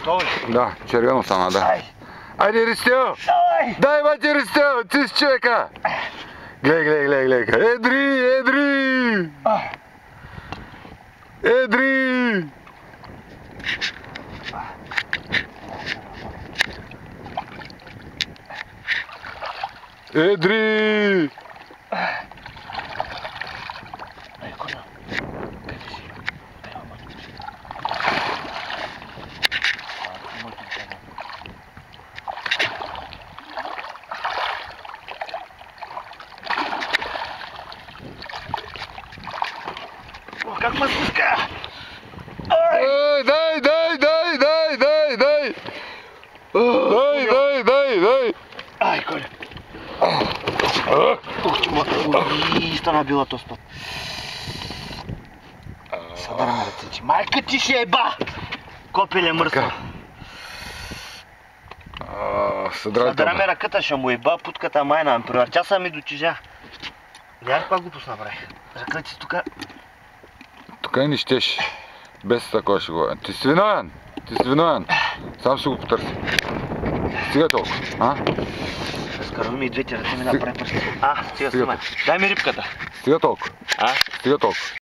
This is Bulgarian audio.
Готово ли? Да, червено сама, да. Айде, Ристео! Дай, бати, Ристео! Ти си човека! Гледай. Едри! Едри! Едри! Ай, Коля, къде си? О, как ме спуска? Дай! Дай! Ай, Коля. Стана била този път. Събираме ръцете. Майка ти ще еба! Копеле мръсна. Събираме ръката, ще му еба путката майна. Привъртя са ми до чижа. Гледай каква глупост направих. Ръката си тука. Тука не щеш. Без такова ще говоря. Ти си виновен. Сам ще го потърси. Стига толкова, а? Разкарва ми и двете ръце ми направи пръсти. Стига снимай. Дай ми рибката. Стига толкова.